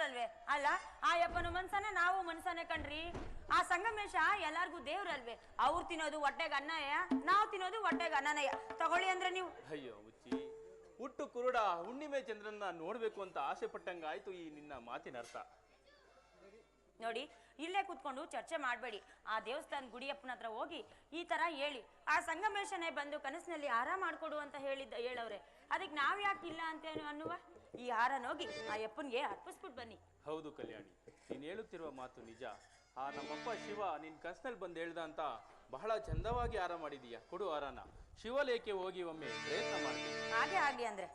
ದೇವ್ರಲ್ವೇ? ಅಲ್ಲ, ಆ ಯಪ್ಪನ ಮನ್ಸನೇ ನಾವು ಮನ್ಸನೇ ಕಣ್ರಿ. ಆ ಸಂಗಮೇಶ ಎಲ್ಲಾರ್ಗೂ ದೇವ್ರಲ್ವೇ? ಅವ್ರು ತಿನ್ನೋದು ಹೊಟ್ಟೆಗೆ ಅನ್ನಯ್ಯ, ನಾವು ತಿನ್ನೋದು ಹೊಟ್ಟೆಗೆ ಅನ್ನನಯ್ಯ. ತಗೊಳ್ಳಿ ಅಂದ್ರೆ ನೀವು. ಅಯ್ಯೋ ಹುಚ್ಚಿ, ಹುಟ್ಟು ಕುರುಡ ಹುಣ್ಣಿಮೆ ಚಂದ್ರನ್ನ ನೋಡ್ಬೇಕು ಅಂತ ಆಸೆ ಪಟ್ಟಂಗಾಯ್ತು ಈ ನಿನ್ನ ಮಾತಿನ ಅರ್ಥ. ನೋಡಿ, ಇಲ್ಲೇ ಕೂತ್ಕೊಂಡು ಚರ್ಚೆ ಮಾಡಬೇಡಿ. ಆ ದೇವಸ್ಥಾನ ಗುಡಿಯಪ್ಪನ ಹತ್ರ ಹೋಗಿ ಈ ತರ ಹೇಳಿ, ಆ ಸಂಗಮೇಶನೇ ಬಂದು ಕನಸಿನಲ್ಲಿ ಹಾರ ಮಾಡ್ಕೊಡು ಅಂತ ಹೇಳವ್ರೆ. ಅದಕ್ಕೆ ನಾವ್ ಯಾಕೆ ಇಲ್ಲ ಅಂತ ಅನ್ನುವ? ಈ ಹಾರನ ಹೋಗಿ ಆ ಯಪ್ಪನ್ಗೆ ಅರ್ಪಿಸ್ಬಿಟ್ಟು ಬನ್ನಿ. ಹೌದು ಕಲ್ಯಾಣಿ, ನೀನ್ ಹೇಳುತ್ತಿರುವ ಮಾತು ನಿಜ. ಆ ನಮ್ಮಪ್ಪ ಶಿವ ನಿನ್ ಕನಸಿನಲ್ಲಿ ಬಂದು ಹೇಳ್ದ ಅಂತ ಬಹಳ ಚಂದವಾಗಿ ಹಾರ ಮಾಡಿದೀಯ. ಕೊಡು ಹಾರನ. ಶಿವಲೇಖೆ ಹೋಗಿ ಒಮ್ಮೆ ಪ್ರಯತ್ನ ಮಾಡ್ತೀನಿ. ಹಾಗೆ ಆಗ್ಲಿ ಅಂದ್ರೆ.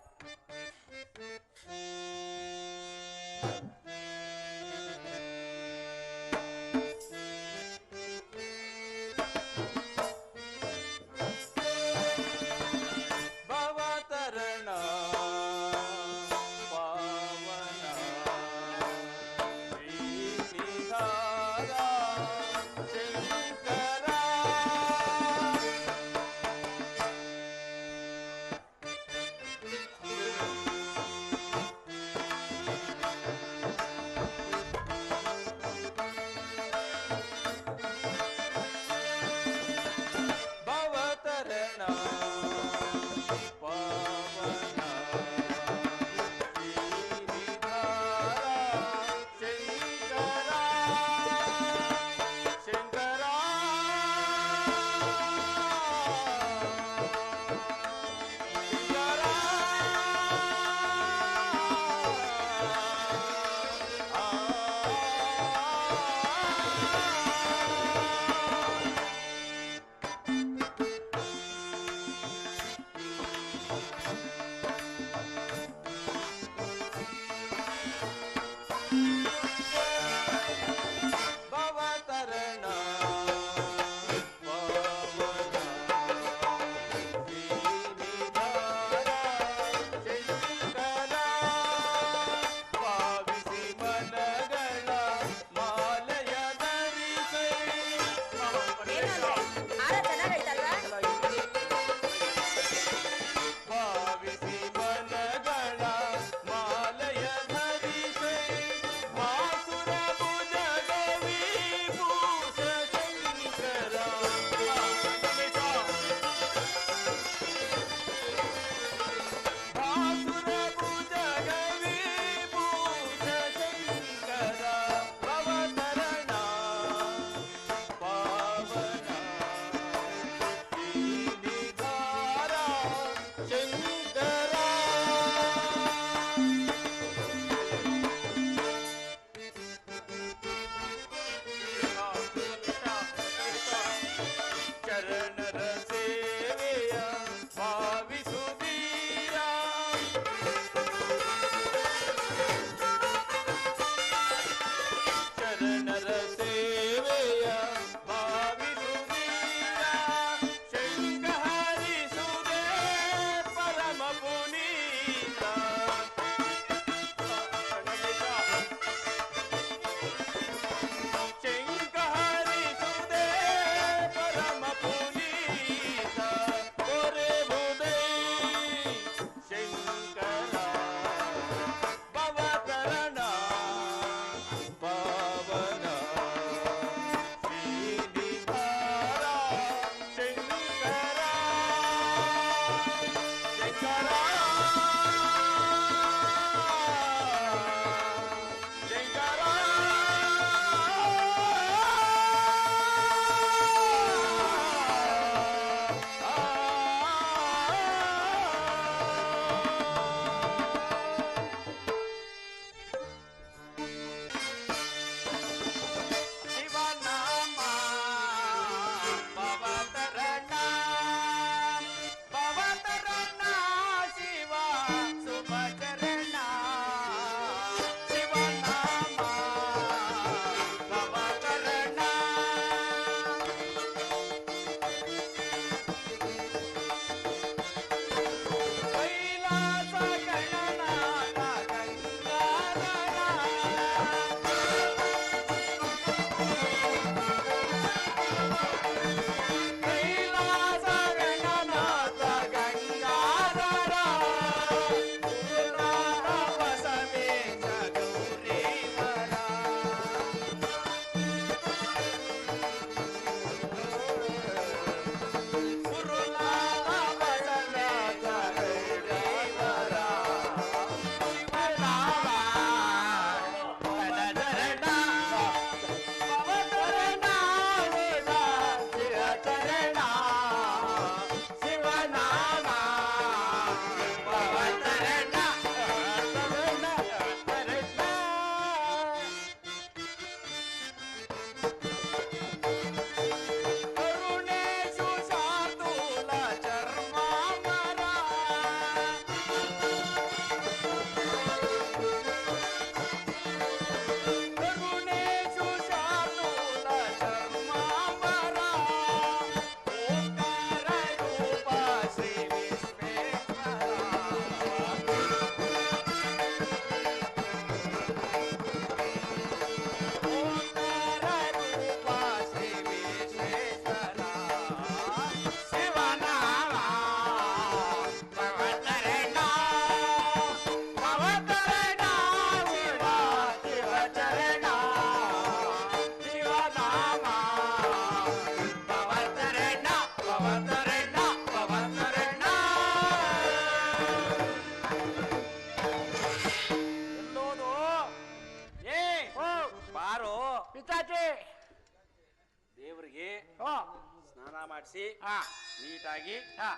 ಮಾಡಿಸಿ ಹಾ ನೀಟಾಗಿ ಹಾ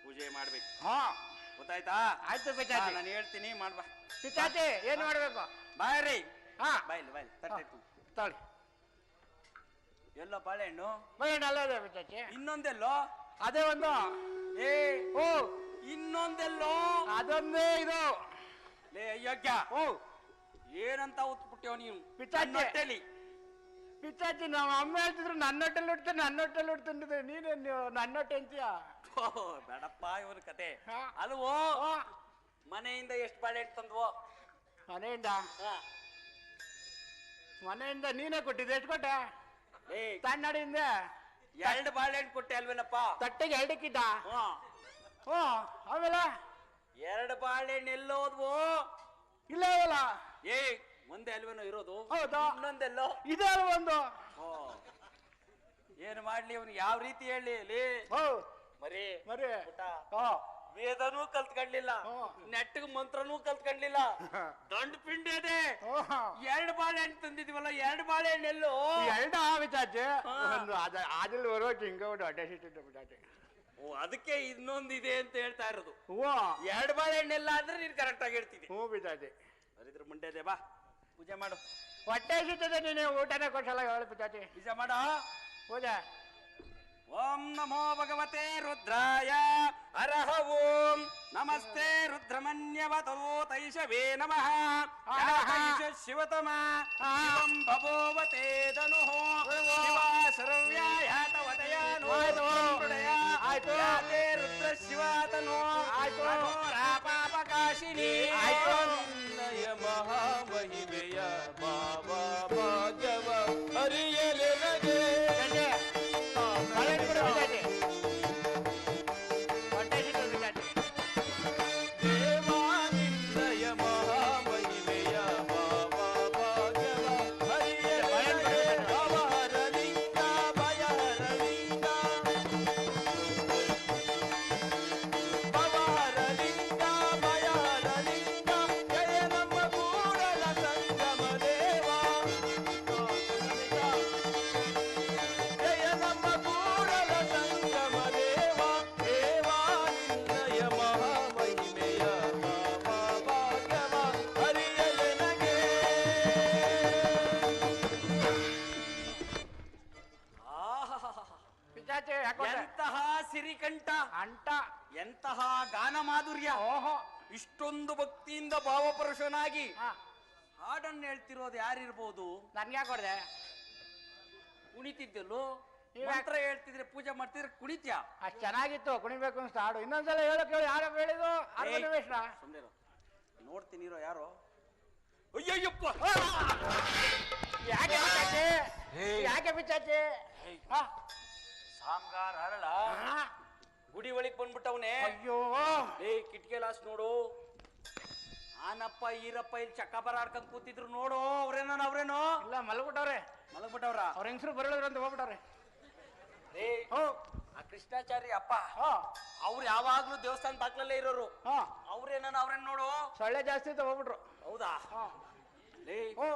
ಪೂಜೆ ಮಾಡ್ಬೇಕು. ಹಾ ಗೊತ್ತಾಯ್ತಾ? ಆಯ್ತು ಪಿತಾಜಿ. ನಾನು ಹೇಳ್ತೀನಿ ಮಾಡ್ಬಾ. ಪಿತಾಜಿ ಏನ್ ಮಾಡ್ಬೇಕು? ಬಾಯ್ರಿ. ಹಾ ಬಾಯ್ಲಿ ಬಾಯ್ಲಿ ತಟ್ಟೆ ತಾಳಿ ಎಲ್ಲೋ ಬಾಳೆಹಣ್ಣು ಅಲ್ಲದೆ ಪಿತಾಜಿ. ಇನ್ನೊಂದೆಲ್ಲೋ? ಅದೇ ಒಂದು. ಏ ಓ ಇನ್ನೊಂದೆಲ್ಲೋ? ಅದೊಂದೇ ಇದು. ಲೇ ಅಯ್ಯೋಗ್ಯ, ಓ ಏನಂತ ಉತ್ಬಿಟ್ಟೆವ ನೀನು ಪಿತಾಜಿ. ಹೊಟ್ಟೆಲಿ? ಪಿತಾಜಿ ನಮ್ಮ ಅಮ್ಮ ಹೇಳ್ತಿದ್ರು ನನ್ನ ಹೊಟ್ಟೆಲ್ಲಿ ಉಡ್ತೇನೆ ನನ್ನ ಹೊಟ್ಟೆಲ್ಲಿ ಉಡ್ತಿದ್ದೆ ನೀನೇನು ನನ್ನ ಹೊಟ್ಟೆ ಅಂತೀಯ? ಬೇಡಪ್ಪ ಇವನ ಕತೆ. ಹಾ. ಅಲ್ವೋ ಮನೆಯಿಂದ ಎಷ್ಟು ಬಾಳೆಹಣ್ಣು ತಂದ್ವೋ? ಮನೆಯಿಂದ ಹಾ. ಮನೆಯಿಂದ ನೀನೇ ಕೊಟ್ಟಿದ್ದೆ. ಎಷ್ಟು ಕೊಟ್ಟೆ? ಏ ತನ್ನಡಿಯಿಂದ 2 ಬಾಳೆಹಣ್ಣು ಕೊಟ್ಟೆ ಅಲ್ವೇನಪ್ಪ? ತಟ್ಟೆಗೆ 2 ಕಿದ್ದ. ಹಾ. ಹ್ಞೂ ಆಮೇಲೆ 2 ಬಾಳೆಹಣ್ಣು ಎಲ್ಲೋದ್ವೋ? ಇಲ್ಲ ಅವಲ್ಲ. ಏ ಒಂದೇ ಅಲ್ವೇನೋ ಇರೋದು? ಹೌದಾ? ಇನ್ನೊಂದೆಲ್ಲೋ? ಇದೇ ಒಂದು. ಓ ಏನು ಮಾಡ್ಲಿ ಅವನಿಗೆ ಯಾವ ರೀತಿ ಹೇಳಿ ಲೇ? ಓ ಮರಿ ಮರಿ ಪುಟ್ಟ, ಹಾ ವೇದನೂ ಕಲ್ತ್ಕೊಂಡ್ಲಿಲ್ಲ, ನೆಟ್ಟಗ್ ಮಂತ್ರನೂ ಕಲ್ತ್ಕೊಂಡ್ಲಿಲ್ಲ, ದಂಡ ಪಿಂಡಿ ಅದೇ. 2 ಬಾಳೆಹಣ್ಣು ತಂದಿದ್ವಲ್ಲ, 2 ಬಾಳೆಹಣ್ಣು ಎಲ್ಲೋ? 2 ಪಿತಾಜಿ. ಒಂದು ಅದ್ರಲ್ಲಿ ಬರೋ ಹಿಂಗ ಒಂದು ಅಡ್ಡ ಸಿಟ್ಟಿತ್ತು ಪಿತಾಜಿ. ಓ ಅದಕ್ಕೆ ಇನ್ನೊಂದಿದೆ ಅಂತ ಹೇಳ್ತಾ ಇರೋದು. ಓ 2 ಬಾಳೆಹಣ್ಣೆಲ್ಲ ಅಂದ್ರೆ ನೀನ್ ಕರೆಕ್ಟ್ ಆಗಿ ಹೇಳ್ತಿದ್ದೆ. ಹ್ಞೂ ಪಿತಾಜಿ. ಹರಿದ್ರ ಮುಂಡೆದೆ ಬಾ ಪೂಜೆ ಮಾಡು. ಹೊಟ್ಟೆ ಸಿಗ್ತದೆ ನೀನು ಊಟನೇ ಕೊಡ್ಸಲ್ಲ ಹೇಳು ಪಿತಾಜಿ. ಪೂಜೆ ಮಾಡೋ ಪೂಜೆ. ಓಂ ನಮೋ ಭಗವತೆ ರುದ್ರಾಯ ಹರಹ ಓಂ ನಮಸ್ತೆ ರುದ್ರಮನ್ಯವತೋ ತೈಷವೇ ನಮಃ ಶಿವತಮ ಶಿವಂ ಭವೋವತೆ ಧನುಃ ಶಿವ ಸರ್ವ್ಯಾಯಾತವತಯಾನೋ ಆಯ್ತು ಯಾತೆ ರುದ್ರ ಶಿವಾತನೋ ಆಯ್ತು ಪಾಪಕಾಶಿನಿ ಆಯ್ತು. ನಿನ್ನಯ ಮಹಾಮಹಿಮೆಯ ಬಾಬಾ ಭಾಗ್ಯವ ಅರಿಯಲೆ ನಗೆ. ಪಿತಾಜಿ ಹೊಟ್ಟೆ ಸಿಗ್ತದೆ ಪಿತಾಜಿ. ದೇವಾ ನಿನ್ನಯ ಮಹಾಮಹಿಮೆಯ ಬಾಬಾ ಭಾಗ್ಯವ ಅರಿಯಲೆ ನಗೆ. ಭವಹರಲಿಂಗ ಭಯಹರಲಿಂಗ ಭವಹರಲಿಂಗ ಭಯಹರಲಿಂಗ ಜಯ ನಮ್ಮ ಕೂಡಲ ಸಂಗಮ ದೇವ. ಜಯ ನಮ್ಮ ಕೂಡಲ ಸಂಗಮ ದೇವ. ದೇವಾ ನಿನ್ನಯ ಮಹಾಮಹಿಮೆಯ ಬಾಬಾ ಭಾಗ್ಯವ ಅರಿಯಲೆ ನಗೆ. ಪಿತಾಜಿ ಯಾಕೊಂಡೆ ಎಂತಹ ಸಿರಿಕಂಠ, ಅಂಟ. ಎಂತಹ ಗಾನ ಮಾಧುರ್ಯ. ಓಹೋ ಇಷ್ಟೊಂದು ಭಕ್ತಿಯಿಂದ ಭಾವಪರುಷನಾಗಿ ಹಾ ಹಾಡನ್ನು ಹೇಳ್ತಿರೋದು ಯಾರಿರ್ಬೋದು? ನನ್ಗೆ ಯಾಕೆ ಹೊಡೆದೆ? ಕುಣಿತಿದ್ದಲ್ಲೋ? ಇವಾಗ- ಮಂತ್ರ ಹೇಳ್ತಿದ್ರೆ ಪೂಜೆ ಮಾಡ್ತಿದ್ರೆ ಕುಣಿತ್ಯ? ಅಷ್ಟು ಚೆನ್ನಾಗಿತ್ತು ಕುಣಿಬೇಕು ಅನ್ಸ್ತು ಹಾಡು. ಇನ್ನೊಂದ್ಸಲ ಹೇಳಕ್ ಹೇಳಿ ಯಾರೋ ಹೇಳಿದ್ರು ಅರ್ಧವೇಶ್ನ. ಸುಮ್ಮನೆ ನೋಡ್ತೀನಿ ಇರೋ ಯಾರು? ಅಯ್ಯಯ್ಯಪ್ಪ ಯಾಕೆ ಪಿತಾಜಿ? ಯಾಕೆ ಪಿತಾಜಿ? ಹಾ? ಸಾಮ್ಗಾರ್ ಹರಳ ಹಾ? ಗುಡಿ ಒಳಗ್ ಬಂದ್ಬಿಟ್ಟವನೇ. ಅಯ್ಯೋ ಏ ಕಿಟಕಿ ಲಾಸ್ ನೋಡು, ಆನಪ್ಪ ಈರಪ್ಪ ಇಲ್ಲಿ ಚಕ್ಕಬರ ಆಡ್ಕೊಂಡ್ ಕೂತಿದ್ರು ನೋಡು. ಅವ್ರೇನೋ ಇಲ್ಲ ಮಲಗ್ಬಿಟ್ಟವ್ರೆ. ಮಲಗ್ಬಿಟ್ಟವ್ರ? ಅವ್ರ ಹೆಂಗಸರು ಬರೋದ್ರ ಅಂತ ಹೋಗ್ಬಿಟ್ಟವ್ರೆ. ಏ ಹೋ ಆ ಕೃಷ್ಣಾಚಾರಿ ಅಪ್ಪ ಹಾ ಅವ್ರು ಯಾವಾಗ್ಲೂ ದೇವಸ್ಥಾನ ಬಾಗ್ಲಲ್ಲೇ ಇರೋರು. ಹಾ ಅವ್ರೇನ ಅವ್ರೇನ್ ನೋಡು. ಸೊಳ್ಳೆ ಜಾಸ್ತಿ ಅಂತ ಹೋಗ್ಬಿಟ್ರು. ಹೌದಾ? ಹಾ ಲೇ ಹೋ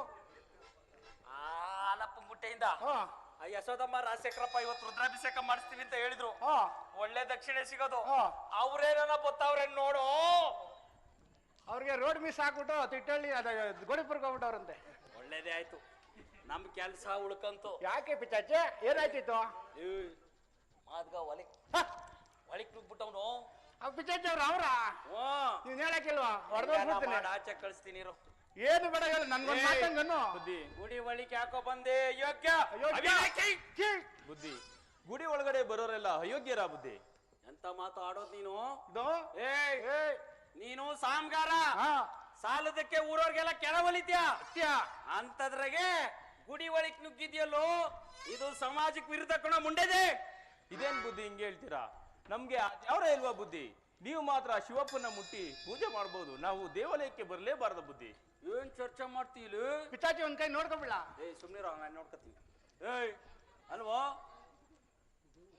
ಆಲಪ್ಪ ಗುಟ್ಟೆಯಿಂದ ಹಾ ಆ ಯಶೋದಮ್ಮ ರಾಜಶೇಖರಪ್ಪ ಇವತ್ತು ರುದ್ರಾಭಿಷೇಕ ಮಾಡಿಸ್ತೀವಿ ಅಂತ ಹೇಳಿದ್ರು. ಹಾ ಒಳ್ಳೆ ದಕ್ಷಿಣೆ ಸಿಗೋದು. ಹಾ ಅವ್ರೇನ ಗೊತ್ತವ್ರೇನ್ ನೋಡು. ಅವ್ರಿಗೆ ರೋಡ್ ಮಿಸ್ ಹಾಕ್ಬಿಟ್ಟು ತಿಟ್ಟಳ್ಳಿ ಅದ ಗೋಡಿಪುರ್ಗೆ ಹೋಗ್ಬಿಟ್ಟವ್ರಂತೆ. ಒಳ್ಳೇದೇ ಆಯ್ತು, ನಮ್ ಕೆಲ್ಸ ಉಳ್ಕಂತು. ಯಾಕೆ ಪಿತಾಜಿ ಏನಾಯ್ತಿತ್ತು? ಮಾದ್ಗ ಒಲಿಕ್ ನುಗ್ಬಿಟ್ಟವ್ನು. ಪಿತಾಜಿ ಅವ್ರ ಅವ್ರ ನೀನ್ ಹೇಳಕ್ಕಿಲ್ವಾ? ಮಾಡ ಆಚೆ ಕಳಿಸ್ತೀನಿ ಇರು. ಏನು ಬೇಡ ಹೇಳು ನನ್ಗೊಂದು ಮಾತಂಗನ್ನು. ಬುದ್ಧಿ ಗುಡಿ ಒಳಿಕ್ ಯಾಕೋ ಬಂದೆ ಯೋಗ್ಯ ಬುದ್ಧಿ ಗುಡಿ ಒಳಗಡೆ ಬರೋರೆಲ್ಲ ಅಯೋಗ್ಯರ ಬುದ್ಧಿ. ಎಂತ ಮಾತು ಆಡೋದ್ ನೀನು? ಇದು ಏಯ್ ಏಯ್ ನೀನು ಸಾಮ್ಗಾರ, ಹಾ ಸಾಲದಕ್ಕೆ ಊರವ್ರಿಗೆಲ್ಲ ಕೆಳ ಒಲಿತ್ಯಾ ಸತ್ಯ. ಅಂತದ್ರಾಗೆ ಗುಡಿ ಒಳಿಕ್ ನುಗ್ಗಿದ್ಯಲ್ಲೋ, ಇದು ಸಮಾಜಕ್ಕೆ ವಿರುದ್ಧ ಕಣ ಮುಂಡೆದೆ. ಇದೇನ್ ಬುದ್ಧಿ ಹಿಂಗೆ ಹೇಳ್ತೀರಾ? ನಮ್ಗೆ ಯಾವ್ರ ಇಲ್ವಾ ಬುದ್ಧಿ? ನೀವು ಮಾತ್ರ ಶಿವಪ್ಪನ ಮುಟ್ಟಿ ಪೂಜೆ ಮಾಡ್ಬೋದು, ನಾವು ದೇವಾಲಯಕ್ಕೆ ಬರ್ಲೇಬಾರ್ದ ಬುದ್ಧಿ. ಏನ್ ಚರ್ಚೆ ಮಾಡ್ತೀಲಿ? ಪಿತಾಜಿ ಒಂದ್ ಕೈ ನೋಡ್ಕೊಂಬಿಡ. ಏಯ್ ಸುಮ್ನಿರೋ, ನಾನು ನೋಡ್ಕೊತೀನಿ. ಏಯ್ ಅಲ್ವೋ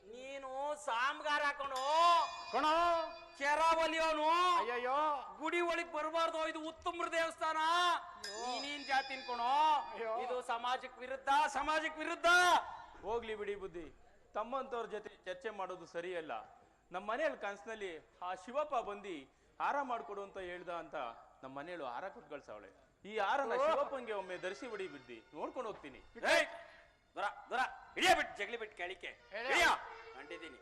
ನೀನು ಸಾಮ್ಗಾರ ಹಾಕೊಂಡು ಕೊಣ ಕೆರ ಒಲಿಯೋನು, ಅಯ್ಯಯ್ಯೋ ಗುಡಿ ಒಳಗ್ ಬರಬಾರ್ದು. ಇದು ಉತ್ತಮ್ರ ದೇವಸ್ಥಾನ. ನೀನ್ ಜಾತಿನ್ ಕೊಣೋ, ಅಯ್ಯೋ. ಇದು ಸಮಾಜಕ್ಕೆ ವಿರುದ್ಧ, ಸಮಾಜಕ್ಕೆ ವಿರುದ್ಧ. ಹೋಗ್ಲಿ ಬಿಡಿ ಬುದ್ಧಿ. ತಮ್ಮಂತವ್ರ ಜೊತೆ ಚರ್ಚೆ ಮಾಡೋದು ಸರಿಯಲ್ಲ. ನಮ್ಮ ಮನೆಯಲ್ಲಿ ಕನಸಿನಲ್ಲಿ ಆ ಶಿವಪ್ಪ ಬಂದು ಹಾರ ಮಾಡ್ಕೊಡು ಅಂತ ಹೇಳ್ದ ಅಂತ ನಮ್ಮ ಮನೆಯಳು ಹಾರ ಕೊಟ್ಟು ಕಳ್ಸವಳೆ. ಈ ಹಾರನ ಶಿವಪ್ಪಂಗೆ ಒಮ್ಮೆ ಧರಿಸಿ ಬಿಡಿ ಬಿದ್ದಿ ನೋಡ್ಕೊಂಡು ಹೋಗ್ತೀನಿ. ದೊರ ದೊರ ಹಿಡಿಯ ಬಿಟ್ಟು ಜಗಲಿ ಬಿಟ್ಟು ಕೇಳಿಕೆ ಅಂಟಿದ್ದೀನಿ.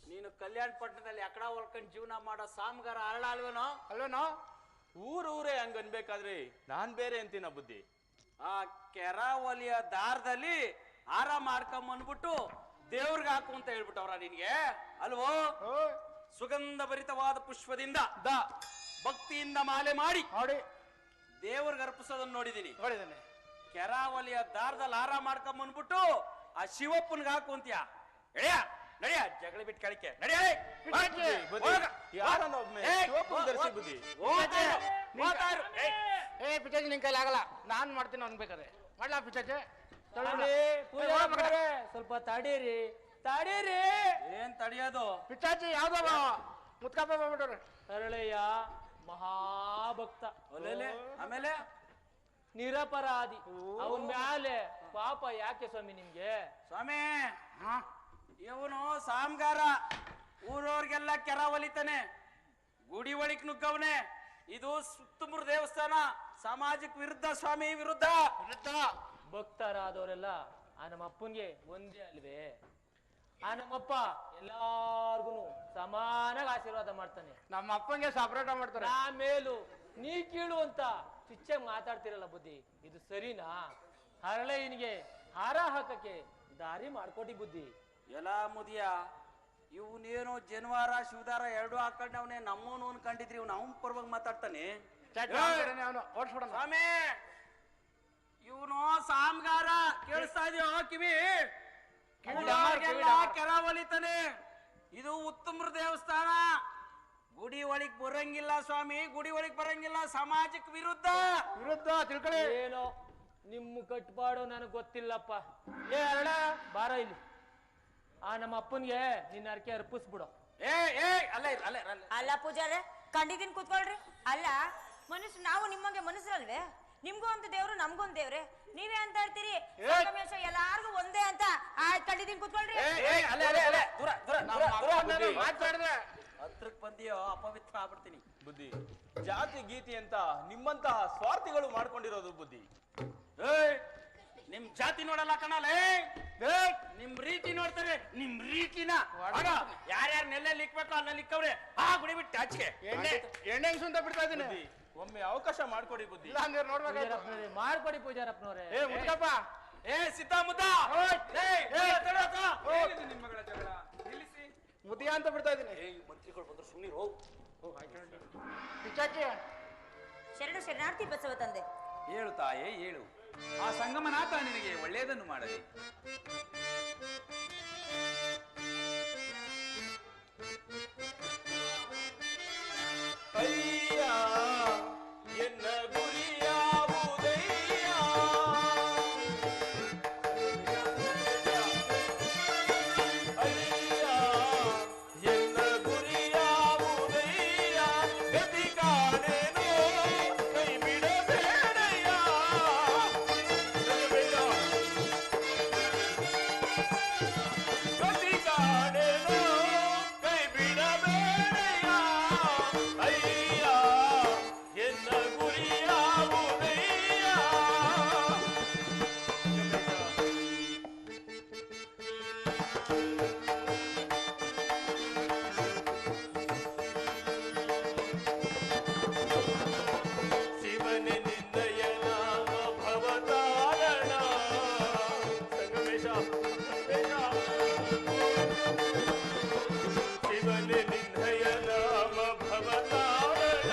ನೀನು ಕಲ್ಯಾಣ ಪಟ್ಟಣದಲ್ಲಿ ಅಕಡ ಹೊಲ್ಕೊಂಡು ಜೀವನ ಮಾಡೋ ಸಾಮ್ಗಾರ ಅರಳ ಅಲ್ವೇನೋ? ಅಲ್ವೇನೋ? ಊರೇ ಹಂಗ ಅನ್ಬೇಕಾದ್ರೆ ನಾನ್ ಬೇರೆ ಅಂತೀನ ಬುದ್ಧಿ. ಆ ಕೆರಾವಲಿಯ ದಾರದಲ್ಲಿ ಹಾರ ಮಾಡ್ಕೊಂಬಂದ್ಬಿಟ್ಟು ದೇವ್ರಿಗೆ ಹಾಕು ಅಂತ ಹೇಳ್ಬಿಟ್ಟವ್ರ ನಿನ್ಗೆ ಅಲ್ವೋ? ಸುಗಂಧ ಭರಿತವಾದ ಪುಷ್ಪದಿಂದ ಭಕ್ತಿಯಿಂದ ಮಾಲೆ ಮಾಡಿ ದೇವ್ರಿಗೆ ಅರ್ಪಿಸೋದನ್ನ ನೋಡಿದೀನಿ. ಕೆರಾವಲಿಯ ದಾರದಲ್ಲಿ ಹಾರ ಮಾಡ್ಕೊಂಬಂದ್ಬಿಟ್ಟು ಆ ಶಿವಪ್ಪನ್ಗೆ ಹಾಕು ಅಂತೀಯ? ಎಳೆಯ ನಡಿಯ ಜಗಳ ಬಿಟ್ಟು ಕಳಿಕೆ ನಡಿಯ. ಪಿಚಾಜಿ ನಿನ್ ಕೈಲಿ ಆಗಲ್ಲ, ನಾನ್ ಮಾಡ್ತೀನಿ ಅನ್ಬೇಕಾದ್ರೆ ಮಾಡ್ಲಾ ಪಿಚಾಜಿ? ಸ್ವಲ್ಪ ತಡೀರಿ ತಡೀರಿ. ಏನ್ ತಡಿಯೋದು? ಪಿಚಾಜಿ ಯಾವ್ದವ ಮುತ್ಕಪ್ಪ ಬಂದ್ಬಿಟ್ರೆ ಅರಳಯ್ಯ ಮಹಾಭಕ್ತ, ಆಮೇಲೆ ನಿರಪರಾಧಿ. ಅವನ ಮ್ಯಾಲೆ ಪಾಪ ಯಾಕೆ ಸ್ವಾಮಿ ನಿಮ್ಗೆ? ಸ್ವಾಮಿ ಇವನು ಸಾಮ್ಗಾರ, ಊರವ್ರಿಗೆಲ್ಲ ಕೆರ ಒಲಿತಾನೆ, ಗುಡಿ ಒಳಿಕ್ ನುಗ್ಗವನೆ. ಇದು ಸುತ್ತಮುರ ದೇವಸ್ಥಾನ, ಸಮಾಜಕ್ಕೆ ವಿರುದ್ಧ ಸ್ವಾಮಿ, ವಿರುದ್ಧ. ಭಕ್ತರಾದವರೆಲ್ಲ ಆ ನಮ್ಮ ಅಪ್ಪನ್ಗೆ ಒಂದೇ ಅಲ್ವೇ? ಆ ನಮ್ಮಪ್ಪ ಎಲ್ಲಾರ್ಗು ಸಮಾನಾಗಿ ಆಶೀರ್ವಾದ ಮಾಡ್ತಾನೆ. ನಮ್ಮ ಅಪ್ಪಂಗೆ ಸಪರೇಟ್ ಮಾಡ್ತಾರೆ. ಆಮೇಲೂ ನೀ ಕೀಳು ಅಂತ ಚಿಚ್ಚಾಗಿ ಮಾತಾಡ್ತಿರಲ್ಲ ಬುದ್ಧಿ, ಇದು ಸರಿನಾ? ಹರಳೆಯನಿಗೆ ಹಾರ ಹಾಕಕ್ಕೆ ದಾರಿ ಮಾಡ್ಕೊಟ್ಟಿ ಬುದ್ಧಿ. ಎಲ್ಲ ಮುದಿಯ ಇವನೇನೋ ಜನವಾರ ಶಿವದಾರ ಎರಡು ಹಾಕೊಂಡ್ ಅವನೇ ನಮ್ಮವನು ಅನ್ಕೊಂಡಿದ್ರಿ, ಇವ್ನು ಅವನ್ ಪರವಾಗಿ ಮಾತಾಡ್ತಾನೆ. ಸ್ವಾಮಿ ಇವನು ಸಾಮ್ಗಾರ, ಕೇಳಿಸ್ತಾ ಇದೆಯೋ ಕಿವಿ? ಕೆರ ಒಲಿತಾನೆ. ಇದು ಉತ್ತಮ್ರ ದೇವಸ್ಥಾನ, ಗುಡಿ ಒಳಗ್ ಬರಂಗಿಲ್ಲ ಸ್ವಾಮಿ, ಗುಡಿ ಒಳಗ್ ಬರಂಗಿಲ್ಲ, ಸಮಾಜಕ್ಕೆ ವಿರುದ್ಧ. ತಿಳ್ಕೊಳ್ಳಿ. ಏನೋ ನಿಮ್ಮ ಕಟ್ಪಾಡು ನನಗ್ ಗೊತ್ತಿಲ್ಲಪ್ಪ. ಏ ಅರಳ ಬಾರ ಇಲ್ಲಿ, ಆ ನಮ್ಮ ಅಪ್ಪನ್ಗೆ ನಿನ್ನ ಅರ್ಕೆ ಅರ್ಪಿಸ್ಬಿಡು. ಅಲ್ಲ ಪೂಜಾರೆ, ಕಂಡಿದ್ದೀನಿ ಕೂತ್ಕೊಳ್ರಿ. ಅಲ್ಲ ಮನುಷ್ಯ ನಾವು ನಿಮಗೆ ಮನುಷ್ಯರಲ್ವೇ? ನಿಮ್ಗೂ ಒಂದು ದೇವ್ರು ನಮ್ಗೂ ಒಂದು ದೇವ್ರೆ. ನೀವೇ ಅಂತ ಇರ್ತೀರಿ ಎಲ್ಲಾರ್ಗು ಒಂದೇ ಅಂತ. ಕಂಡಿದ್ದೀನಿ ಕೂತ್ಕೊಳ್ರಿ. ಹತ್ರಕ್ ಬಂದಿಯೋ ಅಪವಿತ್ರ ಆಗ್ಬಿಡ್ತೀನಿ. ಬುದ್ಧಿ ಜಾತಿ ಗೀತಿ ಅಂತ ನಿಮ್ಮಂತಹ ಸ್ವಾರ್ಥಿಗಳು ಮಾಡ್ಕೊಂಡಿರೋದು ಬುದ್ಧಿ. ನಿಮ್ ಜಾತಿ ನೋಡಲ್ಲ ಕಣಲೆ, ನಿಮ್ ರೀತಿ ನೋಡ್ತಾರೆ. ನಿಮ್ ರೀತಿನ ಯಾರ್ಯಾರು ನೆಲ್ಲೆಲ್ಲಿ ಇಕ್ಬೇಕು ಅಲ್ಲೆಲ್ಲಿ ಇಕ್ಕವ್ರೆ. ಆ ಗುಡಿ ಬಿಟ್ಟು ಆಚೆಗೆ ಎಣ್ಣೆ ಅಂತ ಬಿಡ್ತಾ ಇದೀನಿ. ಒಮ್ಮೆ ಅವಕಾಶ ಮಾಡ್ಕೊಡಿ ಬುದ್ಧಿ. ಮಾಡ್ಕೊಡಿ ಪೂಜಾರಪ್ಪನವ್ರೆ. ಸಿದ್ದಾಮುದ್ದ ಮುದಿಯ ಅಂತ ಬಿಡ್ತಾ ಇದೀನಿ. ಮಂತ್ರಿಗಳು ಬಂದ್ರು ಸುಮ್ಮನೆ ಹೋಗು. ಪಿಚಾಜಿ ಶರಣ ಶರಣಾರ್ಥಿ ಬಸವ ತಂದೆ. ಹೇಳು ತಾಯೇ ಹೇಳು, ಆ ಸಂಗಮನಾಥ ನಿನಗೆ ಒಳ್ಳೆಯದನ್ನು ಮಾಡಲಿ. ಅಯ್ಯ ಎನ್ನ ಗುರಿಯಾವುದಯ್ಯ, ಅಯ್ಯ ಎನ್ನ ಗುರಿಯಾವುದಯ್ಯ, ಗತಿ ಕಾಣೇನೋ ಕೈ ಬಿಡಬೇಡಯ್ಯ, ಗತಿ ಕಾಣೇನೋ ಕೈ ಬಿಡಬೇಡಯ್ಯ, ಅಯ್ಯ ಎನ್ನ ಗುರಿಯಾವುದಯ್ಯ. ಶಿವನೇ ನಿನ್ನಯ ನಾಮ ಭವತಾರಣ, ಸಂಗಮೇಶ ಶಿವನೇ ನಿನ್ನಯ ನಾಮ ಭವತಾರಣ,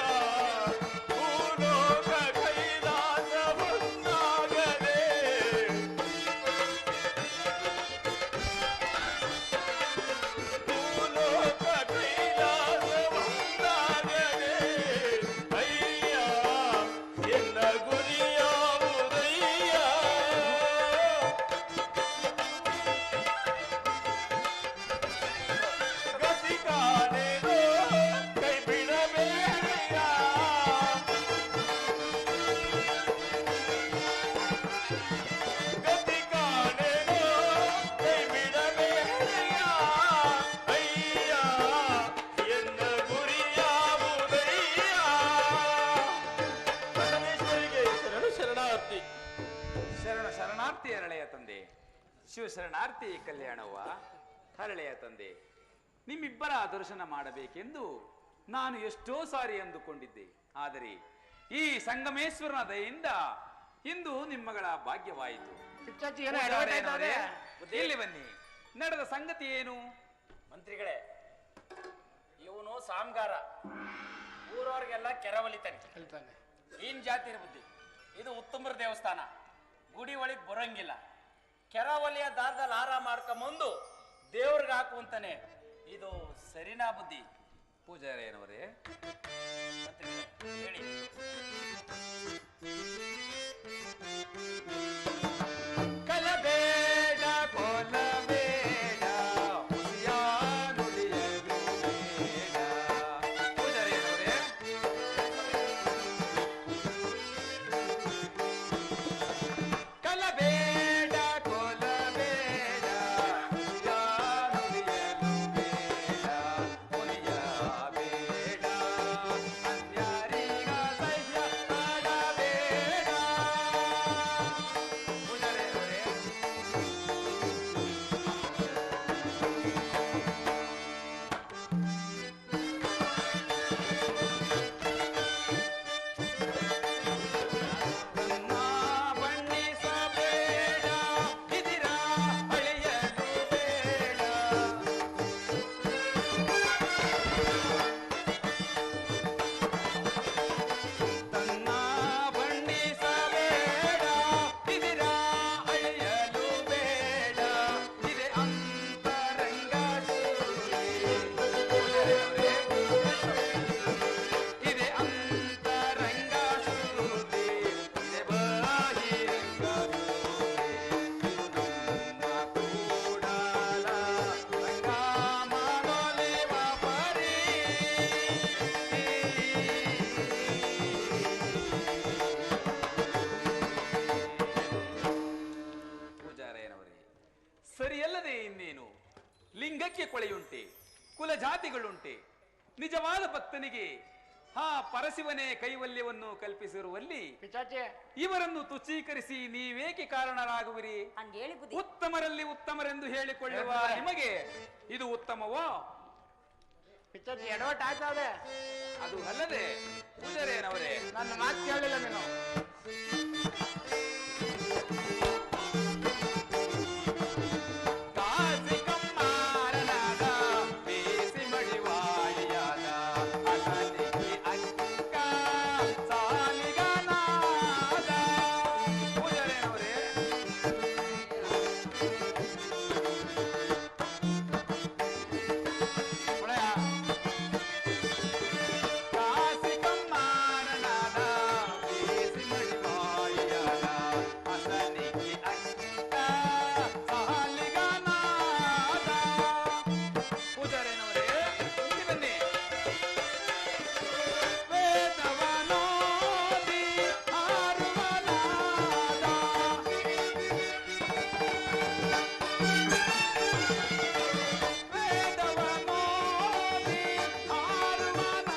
ಶಿವಶರಣಾರ್ಥಿ ಕಲ್ಯಾಣವ್ವ. ಹರಳೆಯ ತಂದೆ, ನಿಮ್ಮಿಬ್ಬರ ದರ್ಶನ ಮಾಡಬೇಕೆಂದು ನಾನು ಎಷ್ಟೋ ಸಾರಿ ಅಂದುಕೊಂಡಿದ್ದೆ. ಆದರೆ ಈ ಸಂಗಮೇಶ್ವರನ ದಯೆಯಿಂದ ಇಂದು ನಿಮ್ಮಗಳ ಭಾಗ್ಯವಾಯಿತು. ಪಿಚಾಚಿ ಏನೋ ಎಡವಟ್ ಆಯ್ತಾ ಇದೆ? ಇಲ್ಲಿ ಬನ್ನಿ, ನಡೆದ ಸಂಗತಿ ಏನು? ಮಂತ್ರಿಗಳೇ, ಇವನು ಸಾಮ್ಗಾರ, ಊರವ್ರಿಗೆಲ್ಲ ಕೆರವಲಿತಾನೆ. ಹೇಳ್ತಾನೆ. ಏನ್ ಜಾತಿರ ಬುದ್ಧಿ. ಇದು ಉತ್ತಮರ ದೇವಸ್ಥಾನ, ಗುಡಿ ಒಳಗೆ ಬರೋಂಗಿಲ್ಲ. ಕೆರವಲಿಯ ದಾರದಲ್ಲಿ ಹಾರ ಮಾಡ್ಕೊಂಬಂದು ದೇವ್ರಿಗೆ ಹಾಕುವಂತಾನೆ. ಇದು ಸರಿನಾ ಬುದ್ಧಿ? ಪೂಜಾರಿಯನವರೇ, ಮಂತ್ರಿಗಳೇ ಹೇಳಿ. ಕಲಬೇಡ ಕೊಲಬೇಡ ನುಡಿಯಲು ಬೇಡ. ಪೂಜಾರಿಯನವರೇ, ಕಲಬೇಡ ಕೊಲಬೇಡ ನುಡಿಯಲು ಬೇಡ, ಮುನಿಯಬೇಡ, ಅನ್ಯಾರಿಗ ಸಹ್ಯ ಮಾಡಬೇಡ. ಪೂಜಾರಿಯನವರೇ, ನನ್ನ ಬಣ್ಣಿಸಬೇಡ, ಇದಿರ ಅಳೆಯಲು ಬೇಡ. ತನ್ನ ಬಣ್ಣಿಸಬೇಡ, ಇದಿರ ಅಳೆಯಲು ಬೇಡ. ಇದೆ ಅಂತರಂಗ ಶೂಲಿ. ಇದೆ ಅಂತರಂಗ ಶೂಲಿ, ಇದೆ ಬಾಹಿರಂಗ ಶೂಲಿ. ಇದು ನಮ್ಮ ಕೂಡಲ ರಂಗ ಮನೊಲಿವ ಪರಿ. ಪೂಜಾರಯ್ಯನವರೇ, ಸರಿಯಲ್ಲದೆ ಇನ್ನೇನು? ಲಿಂಗಕ್ಕೆ ಕೊಳೆಯುಂಟೆ, ಕುಲ ಜಾತಿಗಳುಂಟೆ. ನಿಜವಾದ ಭಕ್ತನಿಗೆ ಆ ಪರಶಿವನೇ ಕೈವಲ್ಯವನ್ನು ಕಲ್ಪಿಸಿರುವಲ್ಲಿ ಪಿಚಾಚಿ ಇವರನ್ನು ತುಚ್ಛೀಕರಿಸಿ ನೀವೇಕೆ ಕಾರಣರಾಗುವಿರಿ? ಹಂಗೇಳಿ ಬುದ್ಧಿ. ಉತ್ತಮರಲ್ಲಿ ಉತ್ತಮರೆಂದು ಹೇಳಿಕೊಳ್ಳುವ ನಿಮಗೆ ಇದು ಉತ್ತಮವೋ? ಪಿಚಾಚಿ ಎಡವಟ್ ಆಯ್ತಾ ಇದೆ? ಅದು ಅಲ್ಲದೆ ಪೂಜಾರಿಯನವರೇ, ನನ್ನ ಮಾತು ಕೇಳಲಿಲ್ಲ ನೀನು. ಕಾಸಿ ಕಮ್ಮಾರನಾದ, ಬೇಸಿ ಮಡಿವಾಳಿಯಾದ, ಅಸಲಿಗೆ ಅಕ್ಕ ಸಾಲಿಗನಾದ. ಪೂಜಾರಿಯನವರೇ, ಒಳ್ಳೆಯ ಕಾಸಿ ಕಮ್ಮಾರನಾದ, ಬೇಸಿ ಮಡಿವಾಳಿಯಾದ, ಅಸಲಿಗೆ ಅಕ್ಕ ಸಾಲಿಗನಾದ. ಪೂಜಾರಿಯನವರೇ, ಇಲ್ಲಿ ಬನ್ನಿ. ವೇದವನೋದಿ ಹಾರುವನಾದ, ವೇದವನೋದಿ ಹಾರುವನಾದ,